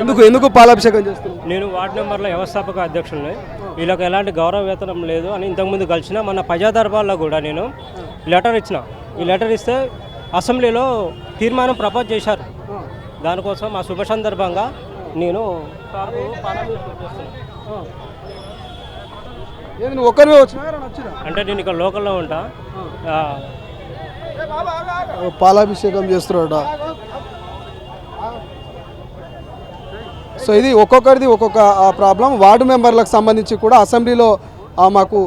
ఎందుకు పాలాభిషేకం చేస్తున్నారు? నేను వార్డు మెంబర్ల వ్యవస్థాపక అధ్యక్షుడిని. వీళ్ళకి ఎలాంటి గౌరవ వేతనం లేదు అని ఇంతకుముందు కలిసిన మన ప్రజా దర్బార్లో కూడా నేను లెటర్ ఇచ్చిన. ఈ లెటర్ ఇస్తే అసెంబ్లీలో తీర్మానం ప్రపోజ్ చేశారు. దానికోసం ఆ శుభ సందర్భంగా నేను ఒక్కరివే వచ్చినా అంటే నేను ఇక్కడ లోకల్లో ఉంటా. పాలాభిషేకం చేస్తున్నాడు. సో ఇది ఒక్కొక్కరిది ఒక్కొక్క ప్రాబ్లం. వార్డు మెంబర్లకు సంబంధించి కూడా అసెంబ్లీలో మాకు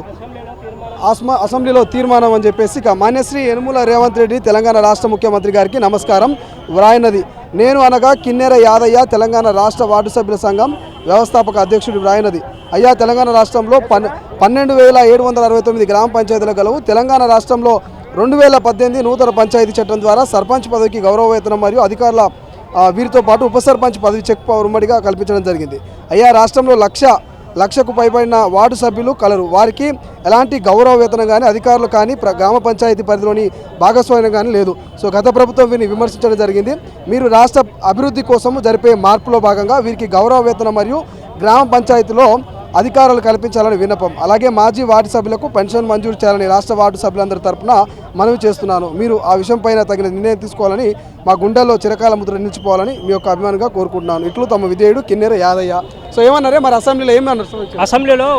అసెంబ్లీలో తీర్మానం అని చెప్పేసి ఇక మాన్యశ్రీ యనుమల రేవంత్ రెడ్డి తెలంగాణ రాష్ట్ర ముఖ్యమంత్రి గారికి నమస్కారం వ్రాయినది. నేను అనగా కిన్నెర యాదయ్య తెలంగాణ రాష్ట్ర వార్డు సభ్యుల సంఘం వ్యవస్థాపక అధ్యక్షుడు వ్రాయినది. అయ్యా, తెలంగాణ రాష్ట్రంలో 12,769 గ్రామ పంచాయతీలు గలవు. తెలంగాణ రాష్ట్రంలో 2018 నూతన పంచాయతీ చట్టం ద్వారా సర్పంచ్ పదవికి గౌరవ వేతనం మరియు అధికారుల వీరితో పాటు ఉప సర్పంచ్ పదవి చెక్ పవర్ ఉమ్మడిగా కల్పించడం జరిగింది. అయ్యా, రాష్ట్రంలో లక్షకు పైబడిన వార్డు సభ్యులు కలరు. వారికి ఎలాంటి గౌరవ వేతనం కానీ అధికారులు కానీ గ్రామ పంచాయతీ పరిధిలోని భాగస్వామ్యం కానీ లేదు. సో గత ప్రభుత్వం వీరిని విమర్శించడం జరిగింది. మీరు రాష్ట్ర అభివృద్ధి కోసం జరిపే మార్పులో భాగంగా వీరికి గౌరవ వేతనం మరియు గ్రామ పంచాయతీలో అధికారాలు కల్పించాలని విన్నపం. అలాగే మాజీ వార్డు సభ్యులకు పెన్షన్ మంజూరు చేయాలని రాష్ట్ర వార్డు సభ్యులందరి తరపున మనవి చేస్తున్నాను. మీరు ఆ విషయంపైన తగిన నిర్ణయం తీసుకోవాలని, మా గుండెల్లో చిరకాల ముద్ర నిలిచిపోవాలని మీ యొక్క అభిమానంగా కోరుకుంటున్నాను. ఇట్లు తమ విధేయుడు కిన్నెర యాదయ్య. సో ఏమన్నారే మరి అసెంబ్లీలో ఏమన్నారు? అసెంబ్లీలో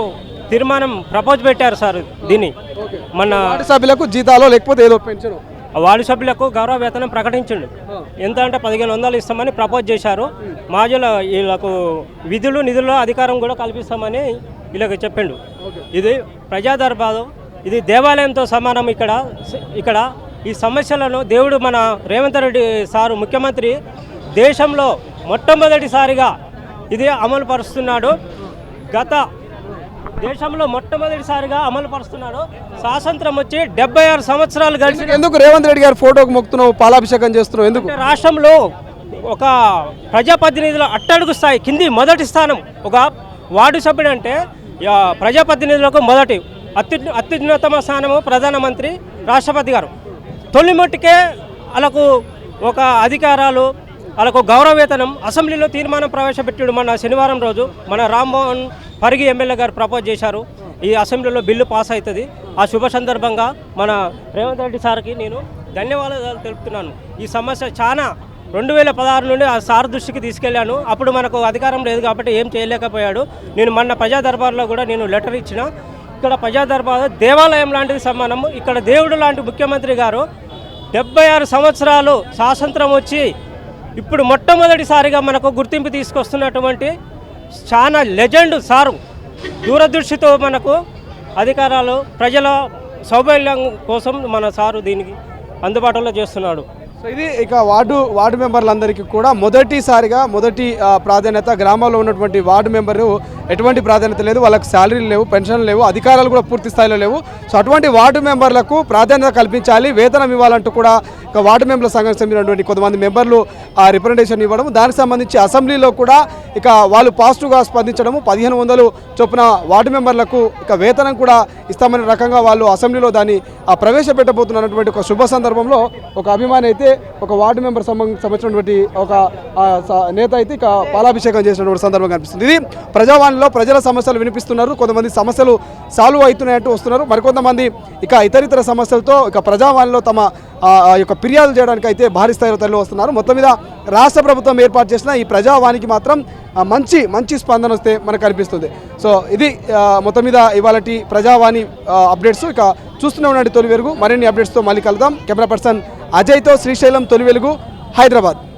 తీర్మానం ప్రపోజ్ పెట్టారు సార్. దీన్ని మన వార్డు సభ్యులకు జీతాలో లేకపోతే ఏదో పెన్షన్ వార్డు సభ్యులకు గౌరవ వేతనం ప్రకటించండు. ఎంత అంటే 1500 ఇస్తామని ప్రపోజ్ చేశారు. మాజీల వీళ్ళకు విధులు నిధుల్లో అధికారం కూడా కల్పిస్తామని వీళ్ళకి చెప్పిండు. ఇది ప్రజా దర్బారు, ఇది దేవాలయంతో సమానం. ఇక్కడ ఈ సమస్యలను దేవుడు మన రేవంత్ రెడ్డి సారు ముఖ్యమంత్రి దేశంలో మొట్టమొదటిసారిగా ఇది అమలు పరుస్తున్నాడు. దేశంలో మొట్టమొదటిసారిగా అమలు పరుస్తున్నాడు. స్వాతంత్రం వచ్చి 76 సంవత్సరాలు కలిసి ఎందుకు రేవంత్ రెడ్డి గారు ఫోటోకు మొక్కుతున్నావు, పాలాభిషేకం చేస్తున్నావు? ఎందుకు? రాష్ట్రంలో ఒక ప్రజాప్రతినిధుల అట్టడుగు స్థాయి కింది మొదటి స్థానం ఒక వార్డు సభ్యుడు అంటే ప్రజాప్రతినిధులకు మొదటి అత్యున్నతమ స్థానము ప్రధానమంత్రి రాష్ట్రపతి గారు. తొలి మట్టుకే వాళ్ళకు ఒక అధికారాలు, వాళ్ళకు గౌరవ వేతనం అసెంబ్లీలో తీర్మానం ప్రవేశపెట్టాడు. మన శనివారం రోజు మన రామ్మోహన్ పరిగి ఎమ్మెల్యే గారు ప్రపోజ్ చేశారు. ఈ అసెంబ్లీలో బిల్లు పాస్ అవుతుంది. ఆ శుభ సందర్భంగా మన రేవంత్ రెడ్డి సార్కి నేను ధన్యవాదాలు తెలుపుతున్నాను. ఈ సమస్య చాలా 2016 నుండి ఆ సార్ దృష్టికి తీసుకెళ్లాను. అప్పుడు మనకు అధికారం లేదు కాబట్టి ఏం చేయలేకపోయాడు. నేను మొన్న ప్రజా దర్బార్లో కూడా నేను లెటర్ ఇచ్చిన. ఇక్కడ ప్రజా దర్బార్ దేవాలయం లాంటిది సమానము. ఇక్కడ దేవుడు లాంటి ముఖ్యమంత్రి గారు 76 సంవత్సరాలు స్వాతంత్రం వచ్చి ఇప్పుడు మొట్టమొదటిసారిగా మనకు గుర్తింపు తీసుకొస్తున్నటువంటి చాలా లెజెండ్ సారు. దూరదృష్టితో మనకు అధికారాలు ప్రజల సౌకర్యం కోసం మన సారు దీనికి అందుబాటులో చేస్తున్నాడు. సో ఇది ఇక వార్డు మెంబర్లందరికీ కూడా మొదటి ప్రాధాన్యత. గ్రామాల్లో ఉన్నటువంటి వార్డు మెంబరు ఎటువంటి ప్రాధాన్యత లేదు, వాళ్ళకి శాలరీలు లేవు, పెన్షన్లు లేవు, అధికారాలు కూడా పూర్తి స్థాయిలో లేవు. సో అటువంటి వార్డు మెంబర్లకు ప్రాధాన్యత కల్పించాలి, వేతనం ఇవ్వాలంటూ కూడా ఇక వార్డు మెంబర్ల సంఘం చెందినటువంటి కొంతమంది మెంబర్లు రిప్రజెంటేషన్ ఇవ్వడం, దానికి సంబంధించి అసెంబ్లీలో కూడా ఇక వాళ్ళు పాజిటివ్గా స్పందించడము. 1500 చొప్పున వార్డు మెంబర్లకు ఇక వేతనం కూడా ఇస్తామనే రకంగా వాళ్ళు అసెంబ్లీలో దాన్ని ప్రవేశపెట్టబోతున్నటువంటి ఒక శుభ సందర్భంలో ఒక అభిమాని అయితే ఒక వార్డు మెంబర్ సంబంధించినటువంటి ఒక నేత అయితే ఇక పాలాభిషేకం చేసినటువంటి సందర్భం కనిపిస్తుంది. ఇది ప్రజావాణిలో ప్రజల సమస్యలు వినిపిస్తున్నారు. కొంతమంది సమస్యలు సాల్వ్ అవుతున్నాయంటూ వస్తున్నారు. మరికొంతమంది ఇక ఇతరితర సమస్యలతో ఇక ప్రజావాణిలో తమ యొక్క ఫిర్యాదులు చేయడానికి అయితే భారీ స్థాయిలో తరలి వస్తున్నారు. మొత్తం మీద రాష్ట్ర ప్రభుత్వం ఏర్పాటు చేసిన ఈ ప్రజావాణికి మాత్రం మంచి స్పందన వస్తే మనకు కనిపిస్తుంది. సో ఇది మొత్తం మీద ఇవాళటి ప్రజావాణి అప్డేట్స్. ఇక చూస్తూనే ఉండండి తొలి వెలుగు. మరిన్ని అప్డేట్స్తో మళ్ళీ కలుద్దాం. కెమెరా పర్సన్ అజయ్తో శ్రీశైలం, తొలి వెలుగు, హైదరాబాద్.